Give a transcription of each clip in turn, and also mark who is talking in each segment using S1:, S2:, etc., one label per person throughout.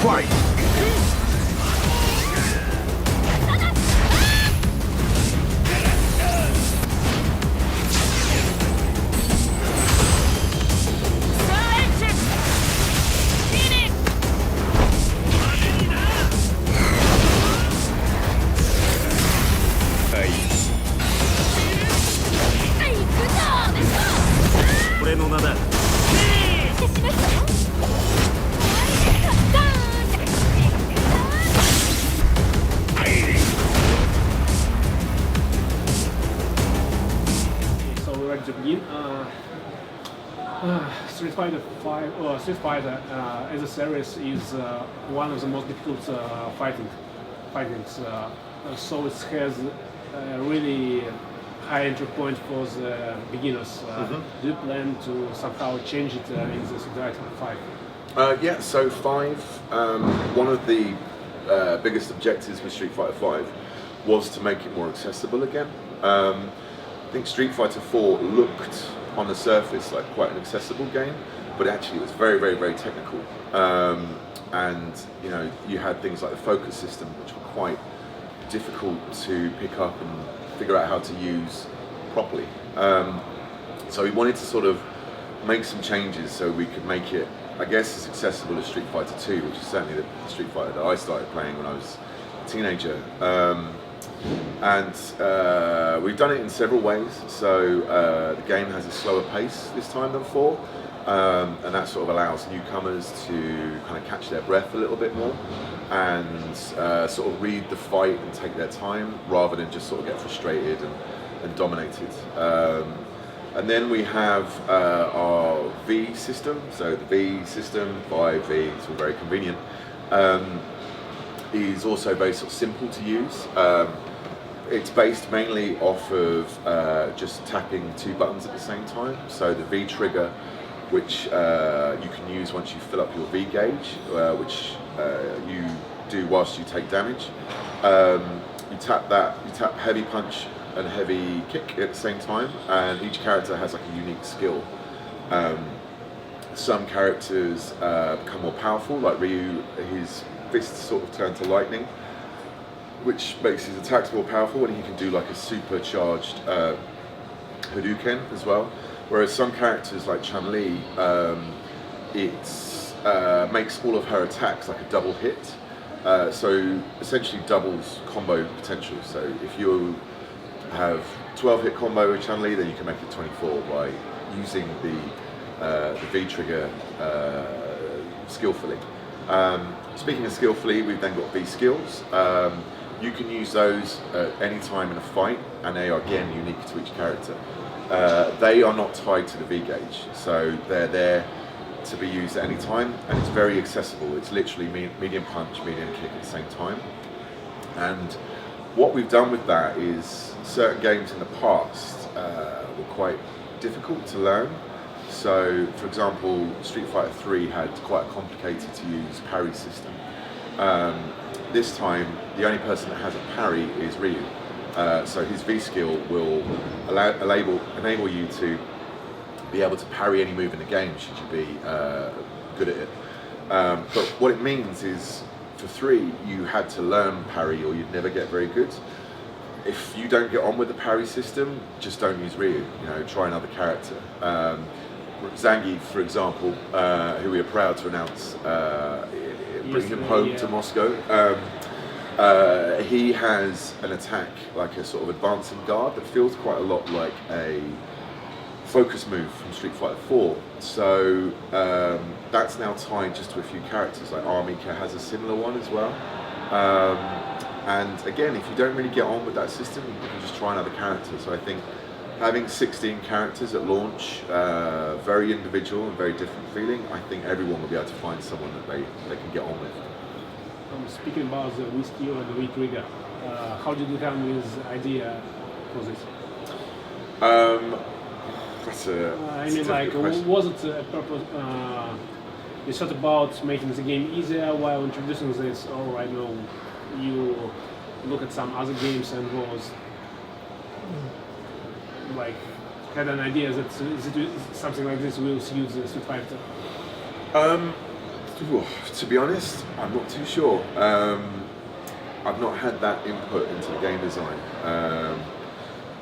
S1: Fight!
S2: Street Fighter as a series is one of the most difficult fightings. So it has a really high entry point for the beginners. Do you plan to somehow change it in this interactive 5?
S3: Yeah, so 5, one of the biggest objectives with Street Fighter 5 was to make it more accessible again. I think Street Fighter 4 looked on the surface like quite an accessible game, but actually it was very, very, very technical. And you know, you had things like the focus system, which were quite difficult to pick up and figure out how to use properly. So we wanted to sort of make some changes so we could make it, I guess, as accessible as Street Fighter 2, which is certainly the Street Fighter that I started playing when I was a teenager. We've done it in several ways. So the game has a slower pace this time than 4, and that sort of allows newcomers to kind of catch their breath a little bit more and sort of read the fight and take their time rather than just sort of get frustrated and dominated. And then we have our V system. So the V system, 5V, it's all very convenient, is also very sort of simple to use. It's based mainly off of just tapping 2 buttons at the same time. So the V trigger, which you can use once you fill up your V gauge, which you do whilst you take damage. You tap that, you tap heavy punch and heavy kick at the same time, and each character has like a unique skill. Some characters become more powerful, like Ryu, his fists sort of turn to lightning, which makes his attacks more powerful, and he can do like a supercharged Hadouken as well. Whereas some characters like Chun-Li, it makes all of her attacks like a double hit. So essentially doubles combo potential. So if you have 12 hit combo with Chun-Li, then you can make it 24 by using the V trigger skillfully. Speaking of skillfully, we've then got V skills. You can use those at any time in a fight, and they are again unique to each character. They are not tied to the V gauge, so they're there to be used at any time, and it's very accessible. It's literally medium punch, medium kick at the same time. And what we've done with that is certain games in the past were quite difficult to learn. So, for example, Street Fighter 3 had quite a complicated to use parry system. This time, the only person that has a parry is Ryu. So his V skill will enable you to be able to parry any move in the game should you be good at it. But what it means is, for 3, you had to learn parry or you'd never get very good. If you don't get on with the parry system, just don't use Ryu. You know, try another character. Zangief, for example, who we are proud to announce, bring him home to Moscow. He has an attack, like a sort of advancing guard, that feels quite a lot like a focus move from Street Fighter 4. So that's now tied just to a few characters, like Armika has a similar one as well. And again, if you don't really get on with that system, you can just try another character. So I think having 16 characters at launch, very individual and very different feeling, I think everyone will be able to find someone that they can get on with.
S2: Speaking about the V skill and the V trigger, how did you come with the idea for this?
S3: That's a
S2: was it a purpose? You thought about making the game easier while introducing this, or I know you look at some other games and was like had an idea that something like this will suit the Street Fighter?
S3: To be honest, I'm not too sure. I've not had that input into the game design,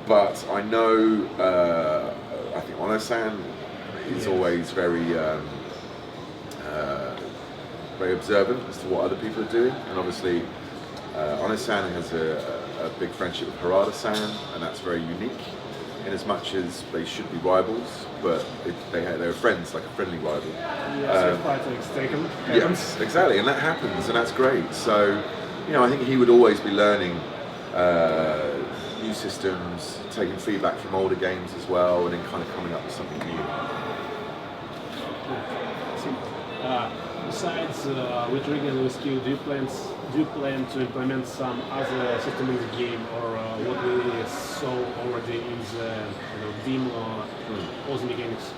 S3: but I know. I think Ono-san is always very observant as to what other people are doing, and obviously Ono-san has a big friendship with Harada-san, and that's very unique. In as much as they should be rivals, but they're friends, like a friendly rival. Yes, exactly, and that happens, and that's great. So, I think he would always be learning new systems, taking feedback from older games as well, and then kind of coming up with something new.
S2: Besides with Rig and with Q, do you plan to implement some other system in the game, or what we saw already in the demo, or the mechanics?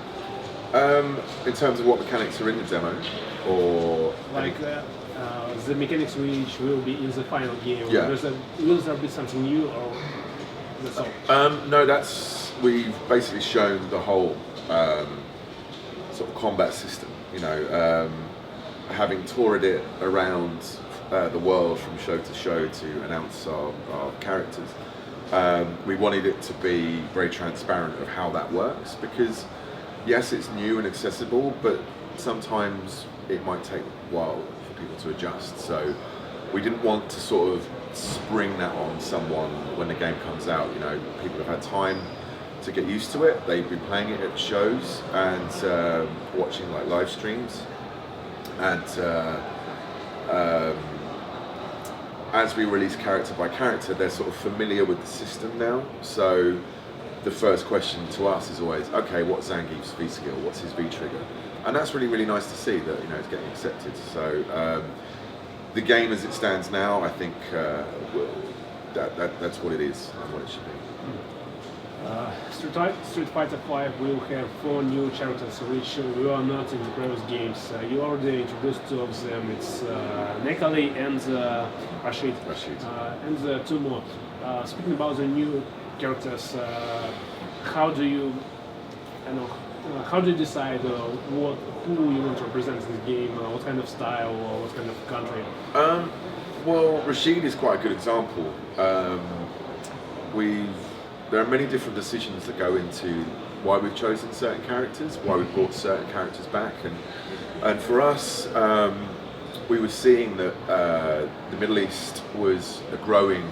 S3: In terms of what mechanics are in the demo, or
S2: like the mechanics which will be in the final game.
S3: Yeah.
S2: Will there be something new, or that's all?
S3: No, we've basically shown the whole sort of combat system. Having toured it around the world from show to show to announce our characters, we wanted it to be very transparent of how that works, because yes, it's new and accessible, but sometimes it might take a while for people to adjust. So we didn't want to sort of spring that on someone when the game comes out. People have had time to get used to it. They've been playing it at shows and watching like live streams, and as we release character by character, they're sort of familiar with the system now. So the first question to us is always, okay, what's Zangief's V skill? What's his V trigger? And that's really, really nice to see that it's getting accepted. So the game as it stands now, I think that's what it is and what it should be.
S2: Street Fighter V will have 4 new characters which were not in the previous games. You already introduced 2 of them. It's Nekali and Rashid. And 2 more. Speaking about the new characters, how do you decide who you want to represent in the game? What kind of style or what kind of country?
S3: Well, Rashid is quite a good example. There are many different decisions that go into why we've chosen certain characters, why we've brought certain characters back, and for us, we were seeing that the Middle East was a growing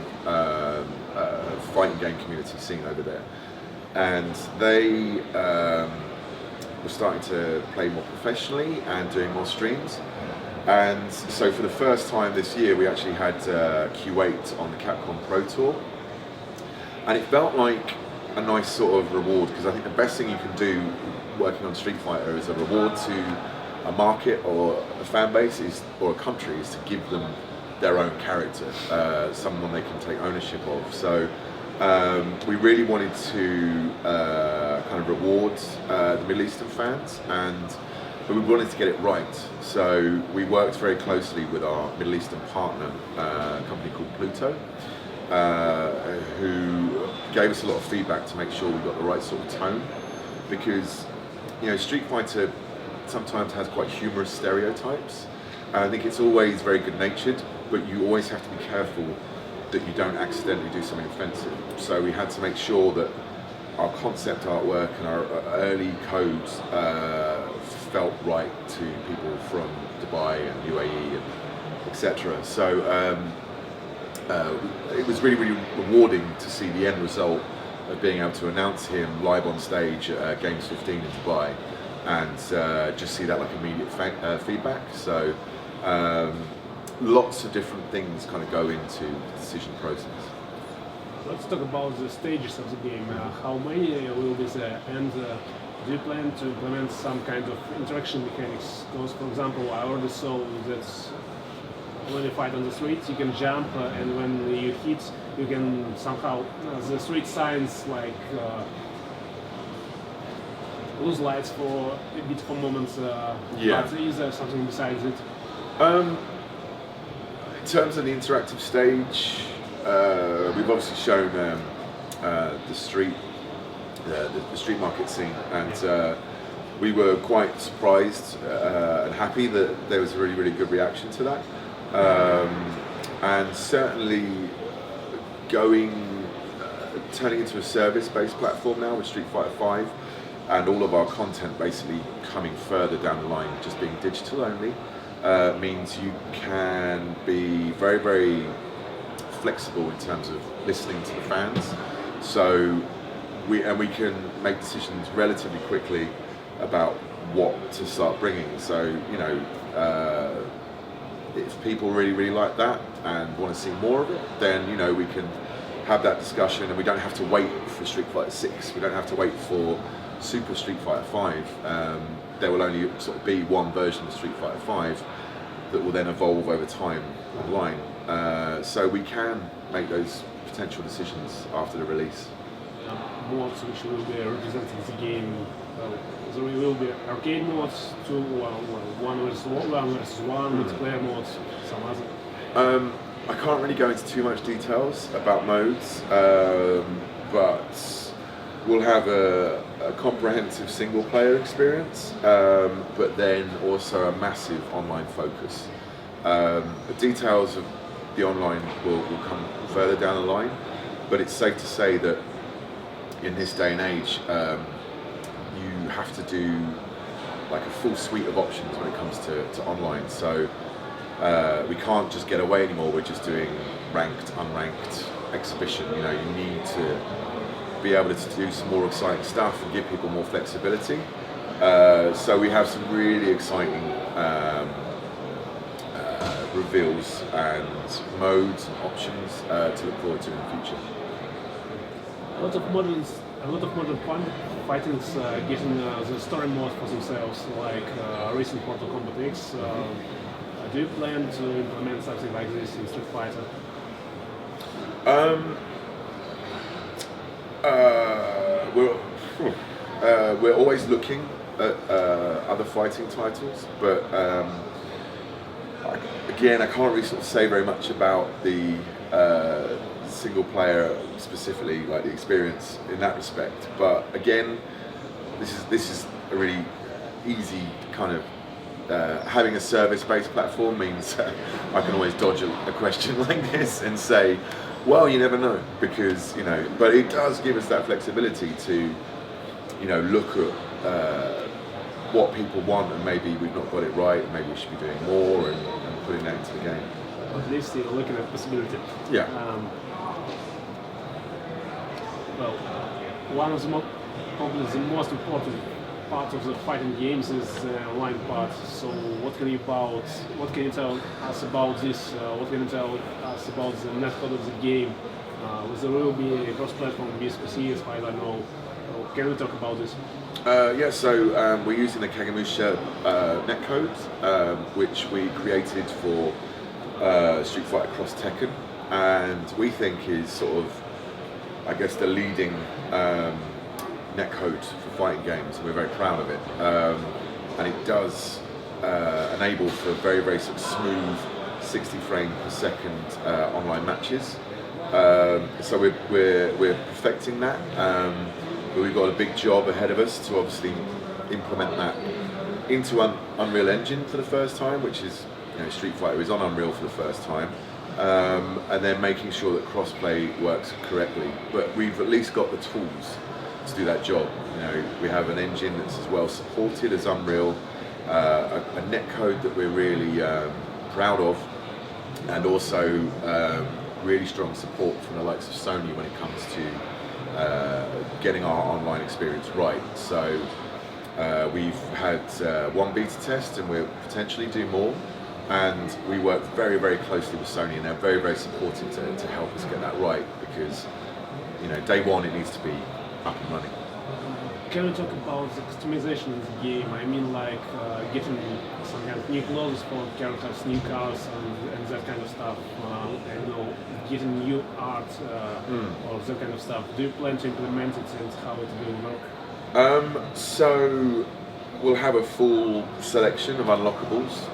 S3: fighting game community scene over there, and they were starting to play more professionally and doing more streams. And so for the first time this year, we actually had Q8 on the Capcom Pro Tour. And it felt like a nice sort of reward, because I think the best thing you can do working on Street Fighter as a reward to a market or a fan base or a country is to give them their own character, someone they can take ownership of. So we really wanted to kind of reward the Middle Eastern fans, but we wanted to get it right. So we worked very closely with our Middle Eastern partner, a company called Pluto, who gave us a lot of feedback to make sure we got the right sort of tone, because Street Fighter sometimes has quite humorous stereotypes, and I think it's always very good-natured, but you always have to be careful that you don't accidentally do something offensive. So we had to make sure that our concept artwork and our early codes felt right to people from Dubai and UAE and etc. So it was really, really rewarding to see the end result of being able to announce him live on stage at Games 15 in Dubai, and just see that like immediate feedback. So lots of different things kind of go into the decision process.
S2: Let's talk about the stages of the game. How many will be there, and do you plan to implement some kind of interaction mechanics? Because, for example, I already saw that when you fight on the street, you can jump, and when you hit, you can somehow the street signs like lose lights for a bit for moments.
S3: Yeah.
S2: But is there something besides it?
S3: In terms of the interactive stage, we've obviously shown the street market scene, and we were quite surprised and happy that there was a really, really good reaction to that. And certainly turning into a service-based platform now with Street Fighter V, and all of our content basically coming further down the line, just being digital only, means you can be very, very flexible in terms of listening to the fans. So we can make decisions relatively quickly about what to start bringing. So, you know, if people really, really like that and want to see more of it, then, you know, we can have that discussion, and we don't have to wait for Street Fighter 6. We don't have to wait for Super Street Fighter 5. There will only sort of be one version of Street Fighter 5 that will then evolve over time online. So we can make those potential decisions after the release.
S2: Mods which will be representing the game. There will be arcade mods, one versus one, multiplayer mods, some other.
S3: I can't really go into too much details about modes, but we'll have a comprehensive single player experience, but then also a massive online focus. The details of the online will come further down the line, but it's safe to say that in this day and age, you have to do like a full suite of options when it comes to online. So we can't just get away anymore. We're just doing ranked, unranked exhibition. You know, you need to be able to do some more exciting stuff and give people more flexibility. So we have some really exciting reveals and modes and options to look forward to in the future.
S2: A lot of modern fightings getting the story mode for themselves, like recent Mortal Kombat X. Do you plan to implement something like this in Street Fighter?
S3: We're always looking at other fighting titles, but again, I can't really sort of say very much about the single player specifically, like the experience in that respect. But again, this is a really easy kind of having a service-based platform means I can always dodge a question like this and say, well, you never know, because, you know, but it does give us that flexibility to, you know, look at what people want, and maybe we've not got it right, and maybe we should be doing more and putting that into the game.
S2: At least you're looking at possibility.
S3: Yeah.
S2: Well, one of the probably the most important part of the fighting games is the online part. So what can you tell us about this? What can you tell us about the netcode of the game? There will be a cross-platform BSPCs, I don't know. Can we talk about this?
S3: Yeah, so we're using the Kagemusha netcode, which we created for Street Fighter Cross Tekken, and we think is sort of, I guess, the leading netcode for fighting games, and we're very proud of it. And it does enable for very, very sort of smooth 60 frame per second online matches. So we're perfecting that. But we've got a big job ahead of us to obviously implement that into Unreal Engine for the first time, which is, you know, Street Fighter is on Unreal for the first time, and then making sure that crossplay works correctly. But we've at least got the tools to do that job. You know, we have an engine that's as well supported as Unreal, a netcode that we're really proud of, and also really strong support from the likes of Sony when it comes to getting our online experience right. So we've had one beta test, and we'll potentially do more, and we work very, very closely with Sony, and they're very, very supportive to help us get that right, because, you know, day one it needs to be up and running.
S2: Can we talk about the customization of the game? I mean, like getting some kind of new clothes for characters, new cars, and that kind of stuff. I know, getting new art or that kind of stuff. Do you plan to implement it, and how it will work?
S3: So we'll have a full selection of unlockables.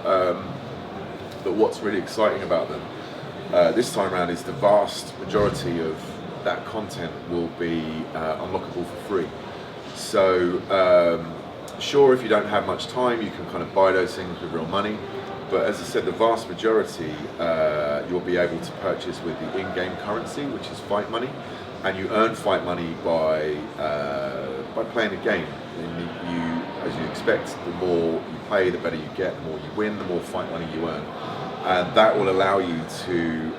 S3: But what's really exciting about them this time around is the vast majority of that content will be unlockable for free. So sure, if you don't have much time, you can kind of buy those things with real money. But as I said, the vast majority you'll be able to purchase with the in-game currency, which is fight money, and you earn fight money by playing a game. And as you expect, the more you play, the better you get. The more you win, the more fight money you earn, and that will allow you to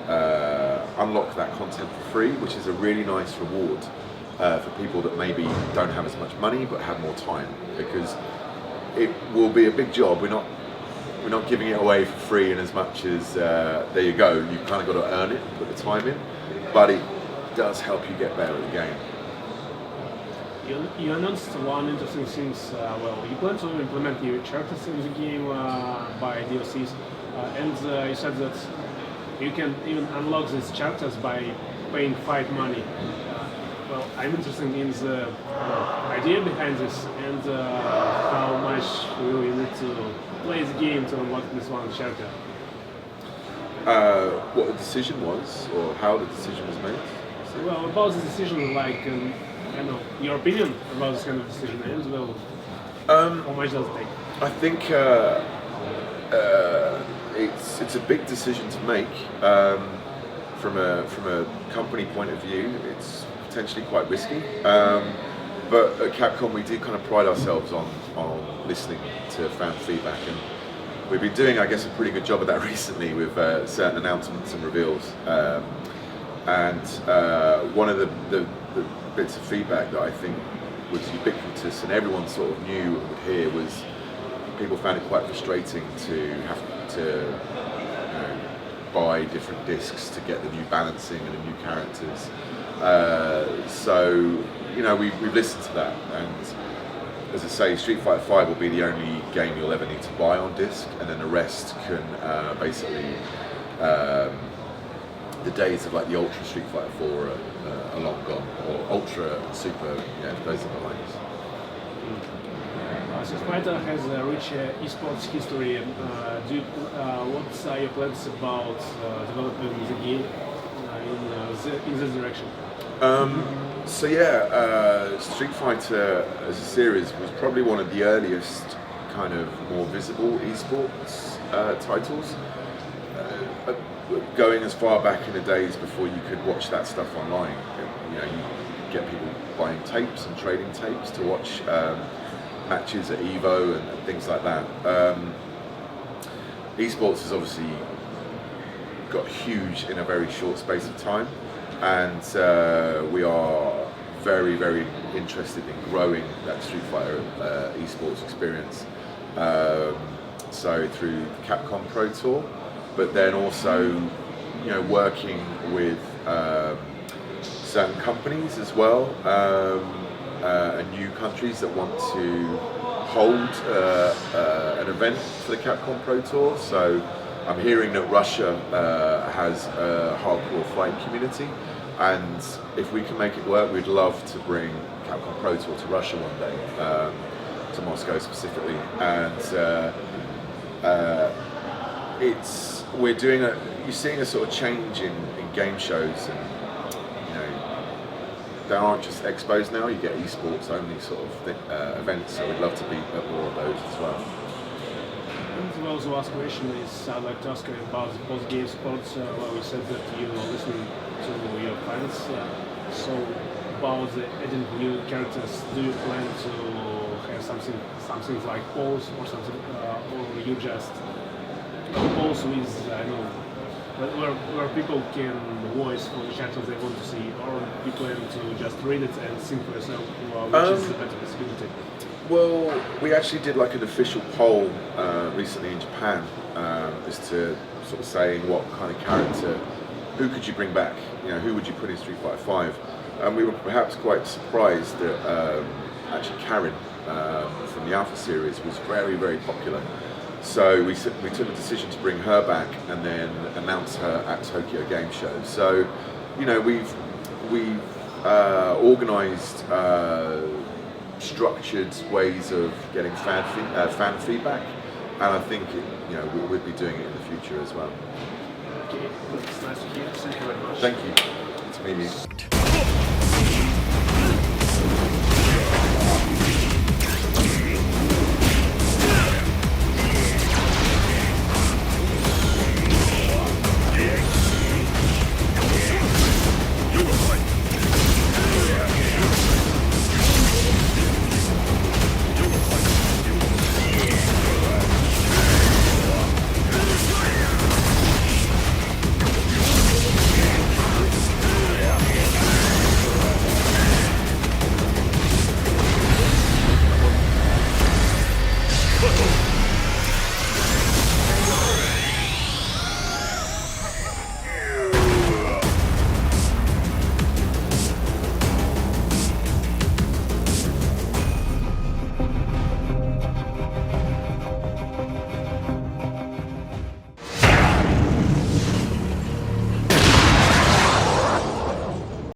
S3: unlock that content for free, which is a really nice reward for people that maybe don't have as much money but have more time, because it will be a big job. We're not giving it away for free in as much as there you go, you kind of got to earn it, put the time in, but it does help you get better at the game.
S2: You announced one interesting thing. You plan to implement new characters in the game by DLCs, and you said that you can even unlock these characters by paying fight money. I'm interested in the idea behind this, and how much will you need to play the game to unlock this one character.
S3: What the decision was, or how the decision was made?
S2: Well, about the decision, like, I don't know, your opinion about this kind of decision, and well, how much does it take?
S3: I think it's a big decision to make. From a company point of view, it's potentially quite risky. But at Capcom, we do kind of pride ourselves on listening to fan feedback, and we've been doing, I guess, a pretty good job of that recently with certain announcements and reveals. One of the bits of feedback that I think was ubiquitous and everyone sort of knew and would hear was people found it quite frustrating to have to buy different discs to get the new balancing and the new characters. So we've listened to that, and as I say, Street Fighter V will be the only game you'll ever need to buy on disc, and then the rest can basically the days of like the Ultra Street Fighter 4 are long gone, or Ultra Super, those are behind us.
S2: Street Fighter has a rich esports history. What are your plans about developing the game in this direction?
S3: Street Fighter as a series was probably one of the earliest kind of more visible esports titles. Going as far back in the days before you could watch that stuff online, you get people buying tapes and trading tapes to watch matches at Evo and things like that. Esports has obviously got huge in a very short space of time, and we are very, very interested in growing that Street Fighter esports experience. So through the Capcom Pro Tour, but then also, working with certain companies as well, and new countries that want to hold an event for the Capcom Pro Tour. So I'm hearing that Russia has a hardcore fight community, and if we can make it work, we'd love to bring Capcom Pro Tour to Russia one day, to Moscow specifically. And you're seeing a sort of change in game shows, and there aren't just expos now, you get esports only sort of events, so we'd love to be at more of those as well.
S2: And the last question is, I'd like to ask you about the post-game sports. You said that you are listening to your fans, so about adding new characters, do you plan to have something like polls or something, or you just polls with, where people can voice for the characters they want to see, or you plan to just read it and think for yourself, which is the better possibility?
S3: Well, we actually did like an official poll recently in Japan as to sort of saying what kind of character, who could you bring back, who would you put in Street Fighter 5? And we were perhaps quite surprised that actually Karen from the Alpha series was very, very popular. So we took the decision to bring her back and then announce her at Tokyo Game Show. So, we've organised structured ways of getting fan feedback, and I think we'll be doing it in the future as well.
S2: Okay, it's nice to hear. Thank you very much.
S3: Thank you. It's me.